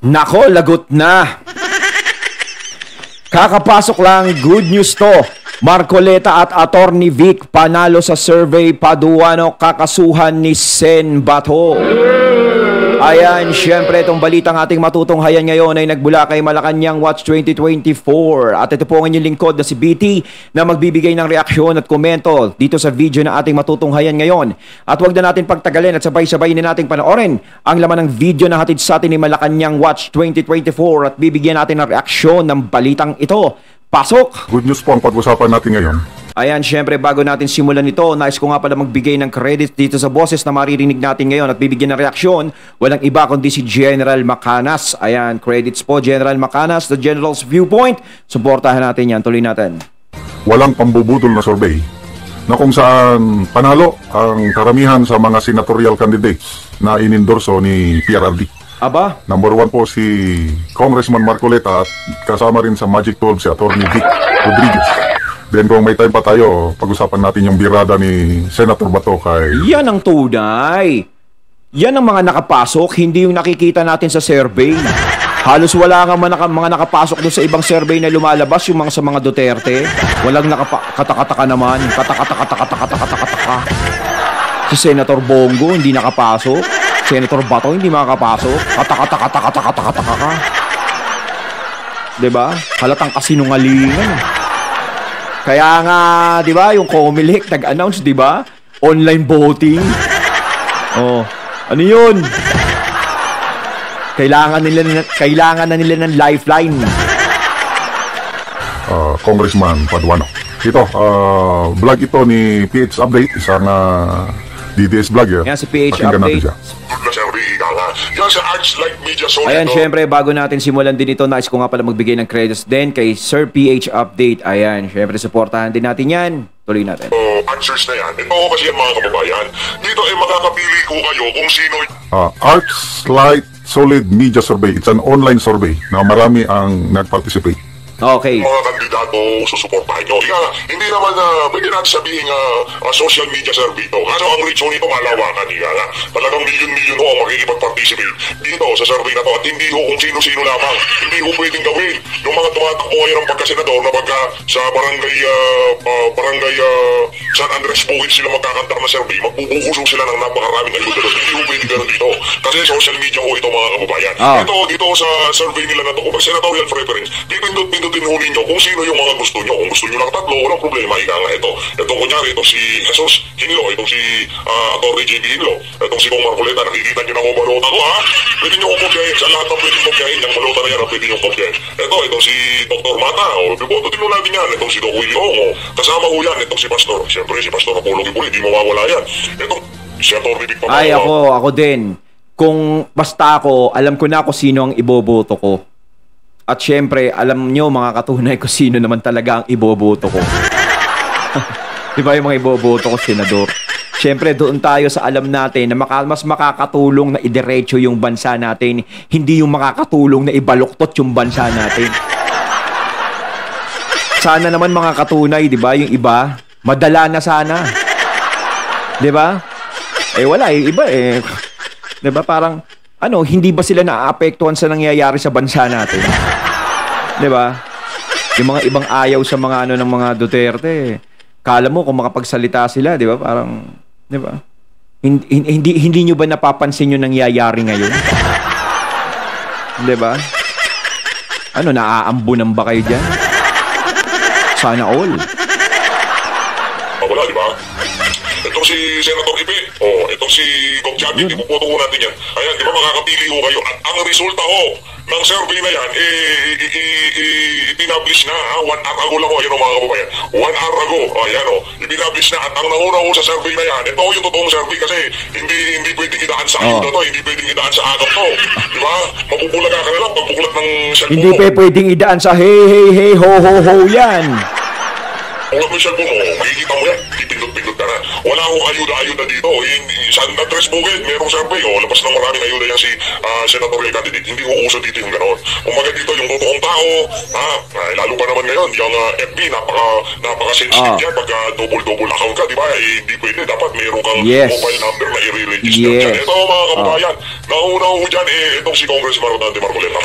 Nako, lagot na. Kakapasok lang, good news to. Marcoleta at Attorney Vic panalo sa survey, Paduano kakasuhan ni Sen Bato. Ayan, syempre itong balitang ating matutunghayan ngayon ay nagbula kay Malacanang Watch 2024. At ito po ang inyong lingkod na si BT na magbibigay ng reaksyon at komento dito sa video na ating matutunghayan ngayon. At huwag na natin pagtagalin at sabay-sabay na nating panoorin ang laman ng video na hatid sa atin ni Malacanang Watch 2024 at bibigyan natin ng reaksyon ng balitang ito. Pasok! Good news po ang pag-usapan natin ngayon. Ayan, syempre bago natin simulan ito, nais ko nga pala magbigay ng credit dito sa boses na maririnig natin ngayon at bibigyan ng reaksyon. Walang iba kundi si General Macanas. Ayan, credits po General Macanas, the General's Viewpoint. Suportahan natin yan, tuloy natin. Walang pambubudol na survey na kung saan panalo ang karamihan sa mga senatorial candidates na inendorso ni PRRD. Aba? Number 1 po si Congressman Marcoleta at kasama rin sa Magic 12 si Attorney Vic Rodriguez. Then kung may time pa tayo, pag-usapan natin yung birada ni Senator Bato kay... Yan ang tunay. Yan ang mga nakapasok, hindi yung nakikita natin sa survey. Halos wala nga mga nakapasok doon sa ibang survey na lumalabas, yung mga sa mga Duterte. Walang katakataka naman. Katakataka. Si Senator Bongo hindi nakapasok. Senator Bato hindi makakapasok. Katakataka. Diba? Halatang kasinungalingan. Kaya nga, di ba, yung Comelec nag-announce, di ba? Online voting. Oh, ano yun? Kailangan na nila ng lifeline. Congressman Paduano. Ito, vlog ito ni PH Update, isang DDS vlogger. Yan si PH Update. Ayan, syempre, bago natin simulan din ito, nais ko nga pala magbigay ng credits din kay Sir PH Update. Ayan, syempre, supportahan din natin yan. Tuloy natin. Answers na yan. Ito kasi yan mga kababayan. Dito ay makakapili ko kayo kung sino... ArcLight Solid Media Survey. It's an online survey na marami ang nag-participate. Okay. Mga kandidato susuportahan nyo. Hindi naman pwede natin sabihin social media survey ito. Kaso ang reach nito malawakan. Talagang milyon-milyon ho ang makikipag-participate dito sa survey na to. At hindi ho kung sino-sino lamang. Hindi ho pwedeng gawin. Yung mga tumatakbo ngayon ng pagkasenador na pagka sa barangay San Andres Bukid sila magkakantar na survey, magbubukusong sila ng napakaraming ayuda doon. Hindi ho pwedeng gano'n dito. Kasi social media ho ito mga kababayan. Dito sa survey nila na to, kung senatorial preference, pindutin ho ninyo kung sino yung mga gusto nyo. Kung gusto nyo lang tatlo, walang problema. Ika nga ito. Ito kunyari, ito si Jesus Hinlo, itong si Atty. JB Hinlo, itong si Kong Marcoleta, nakikita nyo na kung balota ko ha. Pwede nyo kong kopyahin. Sa lahat ng pwede kopyahin, yung balota na yan, pwede nyo kopyahin. Itong si Dr. Mata, biboto din mo natin yan. Itong si Doc William, kasama ho yan. Itong si Pastor. Siyempre si Pastor Apollo Gibuli, di mawawala yan. Itong si Atty. Vic Paduano. Ay, ako din. Kung basta ako, alam ko na kung sino ang iboboto ko. At syempre, alam nyo mga katunay ko sino naman talaga ang iboboto ko. Di ba yung mga iboboto ko, senador? Syempre, doon tayo sa alam natin na mas makakatulong na idiretso yung bansa natin, hindi yung makakatulong na ibaluktot yung bansa natin. Sana naman mga katunay, di ba? Yung iba, madala na sana. Di ba? Wala iba di ba parang, hindi ba sila naaapektuhan sa nangyayari sa bansa natin? 'Di ba? Yung mga ibang ayaw sa mga ng mga Duterte. Kala mo kung makapagsalita sila, 'di ba? Parang 'di ba? Hindi niyo ba napapansin yung nangyayari ngayon? 'Di ba? Naaambunan ba kayo diyan? Sana all. Wala, 'di ba? Itong si Senator Ipe, itong si Gok Javi, ipuputo ko natin yan. Ayan, di ba makakapili ho kayo? At ang resulta ng survey na yan, ipinablish na, 1 hour ago lang ho, ayan o mga kababayan. 1 hour ago, ayan o, ipinablish na. At ang nauna ho sa survey na yan, ito yung totoong survey kasi hindi pwedeng idaan sa ayuda to, hindi pwedeng idaan sa agap to. Di ba? Mapupulaga ka na lang pagbukulat ng cellphone. Hindi pwedeng idaan sa hey, ho, yan. Kung mo yung cellphone mo, makikita mo yan, pindot-pindot ka na. Wala akong ayuda-ayuda dito. Sa Andres Bukid, merong survey. Labas ng maraming ayuda yan si senatorial candidate. Hindi ko uso dito yung gano'n. Kung baga dito yung totoong tao, lalo pa naman ngayon, yung FB, napaka-sensitive yan. Pagka double account ka, di ba? Hindi pwede. Dapat meron kang mobile number na i-register dyan. Ito mga kababayan, Nauna ho dyan itong si Congressman Rodante Marcoleta.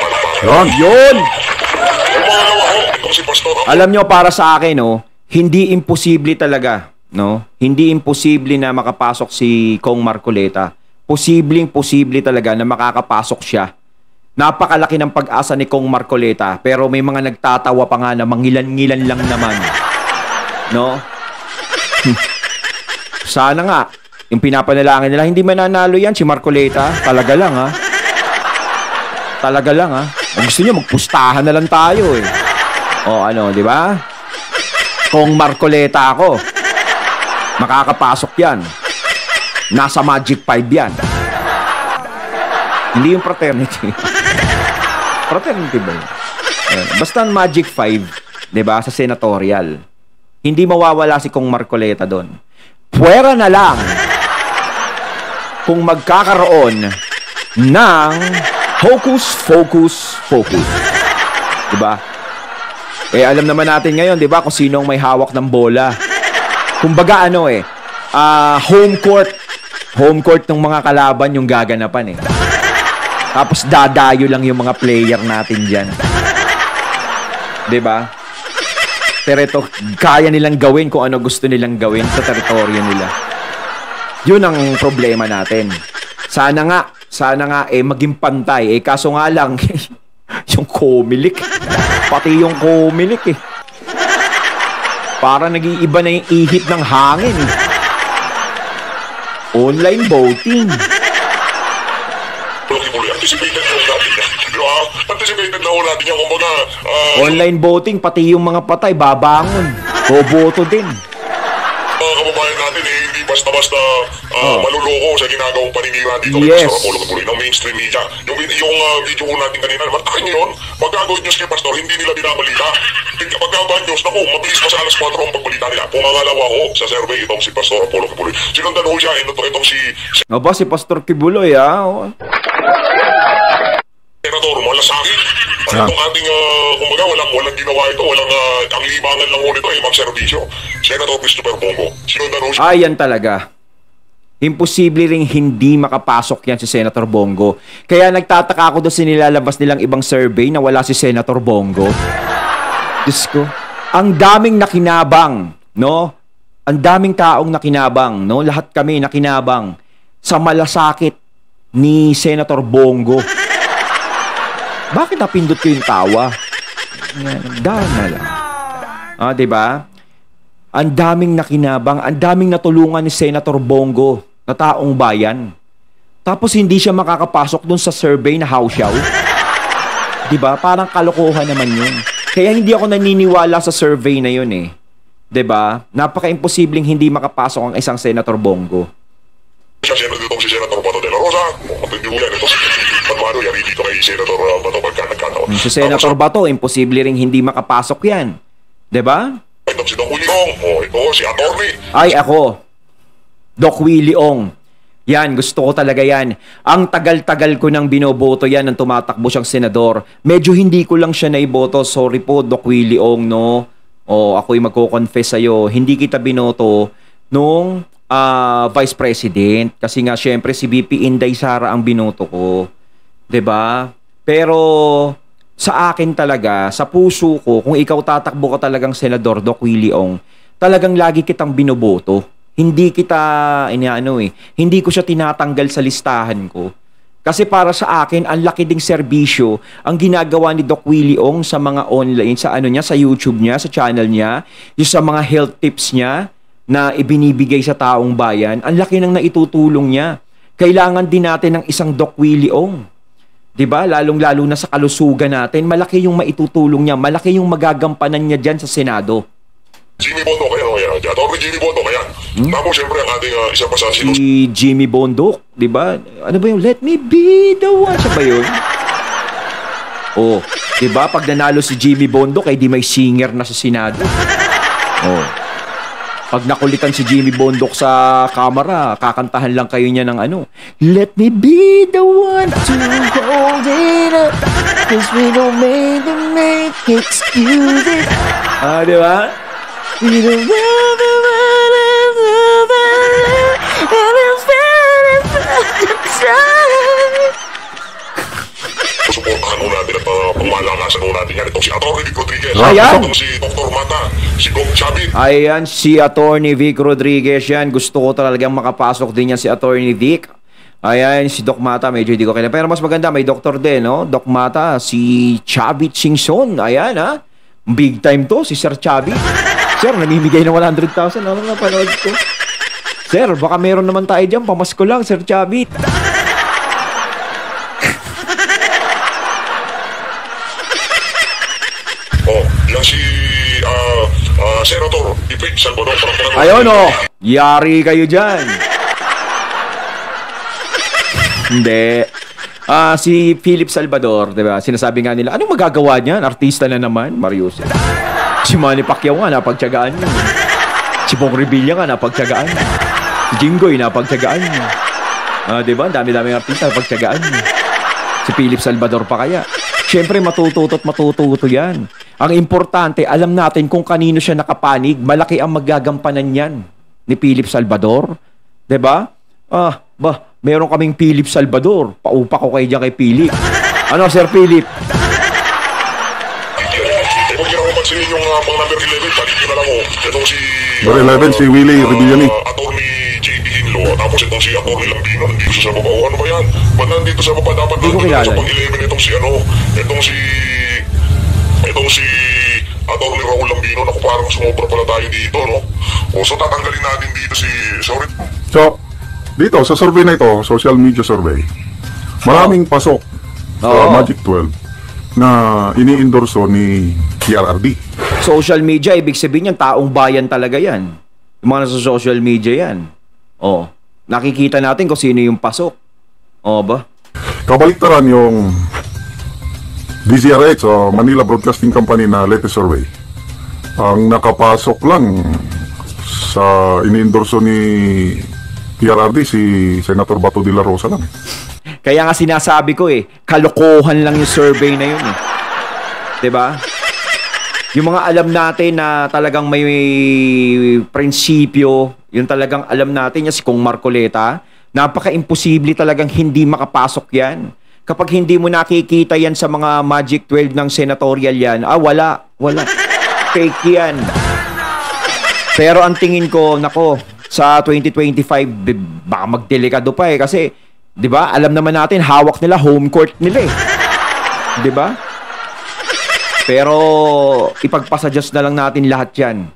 Yun! Ang pangalawa ho, itong si Pastor. Alam nyo, para sa akin, no, hindi imposible talaga, no? Hindi imposible na makapasok si Kong Marcoleta. Posible talaga na makakapasok siya. Napakalaki ng pag-asa ni Kong Marcoleta, pero may mga nagtatawa pa nga na mangilan-ngilan lang naman. No? Sana nga, yung pinapanalangin nila, hindi mananalo yan si Marcoleta. Talaga lang, ha? Talaga lang, ha? Gusto nyo, magpustahan na lang tayo, eh. O, ano, di ba? Kong Marcoleta ako. Makakapasok yan. Nasa Magic 5 yan. Hindi yung fraternity. Fraternity ba yun? Basta Magic 5, di ba, sa senatorial. Hindi mawawala si Kong Marcoleta doon. Puwera na lang kung magkakaroon ng focus. Diba? Eh, alam naman natin ngayon, diba, kung sino ang may hawak ng bola. Kumbaga, ano home court ng mga kalaban yung gaganapan, eh. Tapos dadayo lang yung mga player natin dyan. Diba? Pero ito, kaya nilang gawin kung ano gusto nilang gawin sa teritoryo nila. Yun ang problema natin. Sana nga maging pantay. Kaso nga lang, yung Comelec. Pati yung Comelec, eh. Para nag-iiba na yung ihip ng hangin. Online voting. Anticipated na ho natin yan. Kumbaga, Online voting, pati yung mga patay, babangon. Boboto din. mga kababayan natin hindi basta-basta maluloko sa ginagawang paninira dito Yes. kay Pastor Apollo Kibuloy ng mainstream media. Yung video ko natin kanina, matakin nyo yun, pagka-good news kay Pastor, hindi nila binabalita. Pagka-bad news, naku, mabilis pa sa alas 4 ang pagbalita nila. Pumangalawa ko sa survey itong si Pastor Apollo Kibuloy. Sinundan ho siya, itong si Aba, si Pastor Kibuloy, ha? Senator Malasakit. Itong ating, kumbaga, walang ginawa ito, ang libangan lang ho nito ay magserbisyo. Senator Christopher Bongo. Sinundan ho siya. Yan talaga. Imposible ring hindi makapasok yan si Senator Bongo. Kaya nagtataka ako doon sa nilalabas nilang ibang survey na wala si Senator Bongo. Diyos ko. Ang daming nakinabang, no? Ang daming taong nakinabang, no? Lahat kami nakinabang sa malasakit ni Senator Bongo. Bakit napindot ko yung tawa? Dahan na lang. Diba? Ang daming nakinabang, ang daming natulungan ni Senator Bongo na taong bayan. Tapos hindi siya makakapasok dun sa survey na hausyaw. Diba? Parang kalokohan naman yun. Kaya hindi ako naniniwala sa survey na yun, eh. Diba? Napaka-imposibleng hindi makapasok ang isang Senator Bongo. Siya itong si Senator Bato de la Rosa. Matindigulan ito si Padmano. Yari dito kay Senator Bato pagka nagkataon. Si Senator Bato, imposible ring hindi makapasok yan. Diba? Itong si Doc Willie Ong. Ito si Atty. Ay, ako. Doc Willie Ong. Yan, gusto ko talaga yan. Ang tagal-tagal ko nang binoboto yan nang tumatakbo siyang senador. Medyo hindi ko lang siya naiboto. Sorry po, Doc Willie Ong, no? Ako'y magko-confess sa'yo. Hindi kita binoto nung Vice President. Kasi nga, syempre, si VP Inday Sara ang binoto ko. 'Di ba? Pero sa akin talaga, sa puso ko, kung ikaw tatakbo ka talagang senador, Doc Willie Ong, talagang lagi kitang binoboto. Hindi kita, hindi ko siya tinatanggal sa listahan ko. Kasi para sa akin, ang laki ding serbisyo ang ginagawa ni Doc Willie Ong sa mga online, sa sa YouTube niya, sa channel niya, yung sa mga health tips niya na ibinibigay sa taong bayan. Ang laki nang naitutulong niya. Kailangan din natin ng isang Doc Willie Ong. 'Di ba? Lalong-lalo na sa kalusugan natin, malaki yung maitutulong niya, malaki yung magagampanan niya diyan sa Senado. Jimmy Bondo kaya, Atty. Jimmy Bondo kaya. Tapos siyempre ang ating isa pa sa Si Jimmy Bondo, 'di ba? Ano ba yung Let Me Be the One? Siya ba yun? 'Di ba? Pag nanalo si Jimmy Bondo, kay di may singer na sa Senado. Pag nakulitan si Jimmy Bondok sa kamera, kakantahan lang kayo niya ng Let me be the one to hold it up, 'cause we don't make excuses. Di ba? We don't love the one and love and love and it's si Atty. Vic Rodriguez. Ayan. Itong si Dr. Mata, si Gov Chavit. Ayan, si Atty. Vic Rodriguez yan. Gusto ko talagang makapasok din yan si Atty. Vic. Ayan, si Doc Mata, medyo hindi ko kailan. Pero mas maganda, may doktor din, no? Doc Mata, si Chavit Singson. Ayan, ha? Big time to, si Sir Chavit. Sir, namimigay ng 100,000. Ano nga panood ko? Sir, baka meron naman tayo dyan. Pamasko lang, Sir Chavit. Oh, yan si Senator Ipig Salvador. Ayun, oh. Yari kayo dyan. Hindi. Si Philip Salvador, 'di ba? Sinasabi nga nila, anong magagawa niyan? Artista na naman, Marius. Si Manny Pacquiao nga napagtiyagaan niya. Si Bong Revilla nga napagtiyagaan niya. Si Jinggoy napagtiyagaan niya. 'Di ba? Dami-daming artista napagtiyagaan niya. Si Philip Salvador pa kaya. Siyempre matututo 'yan. Ang importante, alam natin kung kanino siya nakapanig, malaki ang magagampanan niyan ni Philip Salvador, 'di ba? Meron kaming Philip Salvador. Paupa ko kayo dyan kay Philip. Ano, Sir Philip? Huwag nyo na mapansinin yung mga number 11. Balik nyo na lang, itong si... Number 11, si Willie Revillani. Atty. J.B. Hinlo. Tapos itong si Atty. Lambino. Nandito sa baba. O ano ba yan? Ba't nandito sa baba? Dapat nandito sa pang 11. Itong si Atty. Raul Lambino. Naku, parang sumobra pala tayo dito, no? O, so tatanggalin natin dito si... Sorry. So, dito, sa survey na ito, social media survey, maraming pasok sa Magic 12 na ini-endorso ni PRRD. Social media, ibig sabihin yan, taong bayan talaga yan. Yung mga nasa social media yan. Nakikita natin kung sino yung pasok. Ba? Kabaliktaran yung DZRH o Manila Broadcasting Company na latest survey. Ang nakapasok lang sa ini-endorso ni PRRD si Senator Bato de la Rosa lang. Kaya nga sinasabi ko kalokohan lang yung survey na yun 'Di ba? Yung mga alam natin na talagang may prinsipyo, yung talagang alam natin si Kong Marcoleta, napaka-imposible talagang hindi makapasok yan. Kapag hindi mo nakikita yan sa mga Magic 12 ng senatorial yan, wala. Fake yan. Pero ang tingin ko, sa 2025, baka magdelikado pa kasi, 'di ba? Alam naman natin hawak nila, home court nila 'Di ba? Pero ipagpasa-adjust na lang natin lahat 'yan.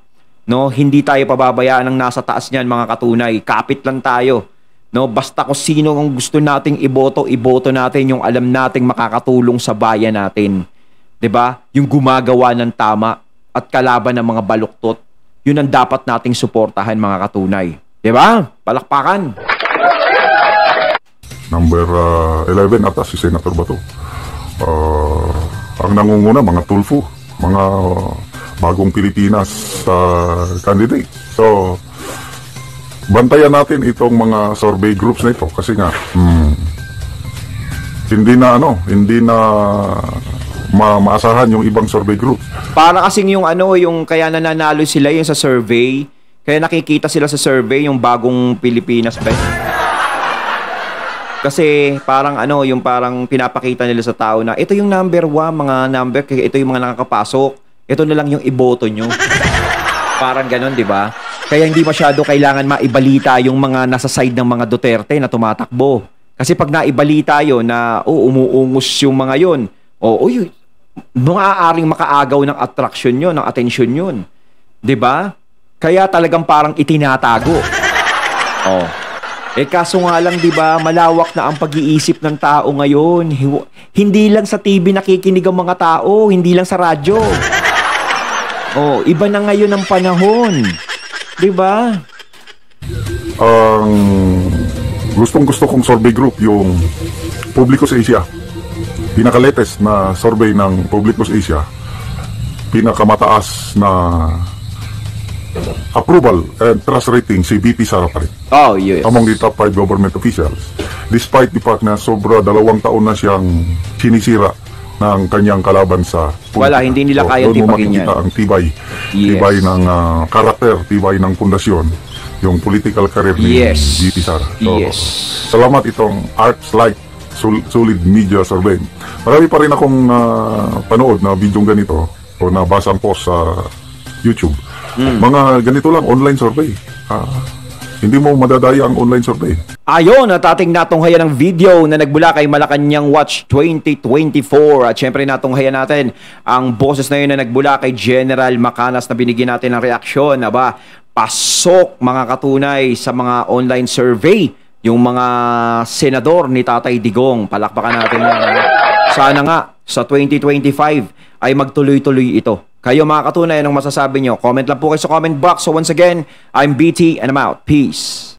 No, hindi tayo pababayaan ng nasa taas niyan, mga katunay. Kapit lang tayo. No, basta kung sino ang gusto nating iboto natin yung alam nating makakatulong sa bayan natin. 'Di ba? Yung gumagawa ng tama at kalaban ng mga baluktot. Yun ang dapat nating suportahan, mga katunay. Diba? Palakpakan. Number 11 ata si Senator Bato. Ang nangunguna, mga Tulfo, mga bagong Pilipinas candidate. So, bantayan natin itong mga survey groups na ito kasi nga, hindi na maasahan yung ibang survey groups. Para kasing yung kaya nananalo sila yung sa survey, kaya nakikita sila sa survey yung bagong Pilipinas ba? Kasi parang yung parang pinapakita nila sa tao na ito yung number 1, mga number, ito yung mga nakakapasok, ito na lang yung iboto nyo. Parang ganon, di ba? Kaya hindi masyado kailangan maibalita yung mga nasa side ng mga Duterte na tumatakbo. Kasi pag naibalita yun na umuungos yung mga yun, maaaring makaagaw ng attraction yun, ng attention yun. 'Di ba? Kaya talagang parang itinatago. Kaso nga lang, 'di ba, malawak na ang pag-iisip ng tao ngayon. Hindi lang sa TV nakikinig ang mga tao, hindi lang sa radyo. Iba na ngayon ang panahon. 'Di ba? Gustong-gusto kong survey group yung Publicos Asia. Pinaka-latest na survey ng Publicos Asia, pinakamataas na approval and trust rating si VP Sara pa rin. Yes. Among the top 5 government officials. Despite the fact na sobra 2 taon na siyang sinisira ng kanyang kalaban sa politika. Hindi nila kaya tipagin yan. Ang tibay ng karakter, tibay ng pundasyon, yung political career ni VP Sara. So, salamat itong Arts Light Solid Media Survey. Marami pa rin akong panood na video ganito o nabasa ang post sa YouTube. Mga ganito lang, online survey. Hindi mo madadaya ang online survey. Ayon at ating natunghayan ng video na nagbula kay Malacanang Watch 2024. At syempre natunghayan natin ang boses na yun na nagbula kay General Macanas na binigyan natin ng reaksyon. Aba, pasok mga katunay sa mga online survey yung mga senador ni Tatay Digong. Palakpakan natin yan. Sana nga sa 2025 ay magtuloy-tuloy ito. Kayo mga katunay, anong masasabi nyo? Comment lang po kayo sa comment box. So once again, I'm BT and I'm out. Peace.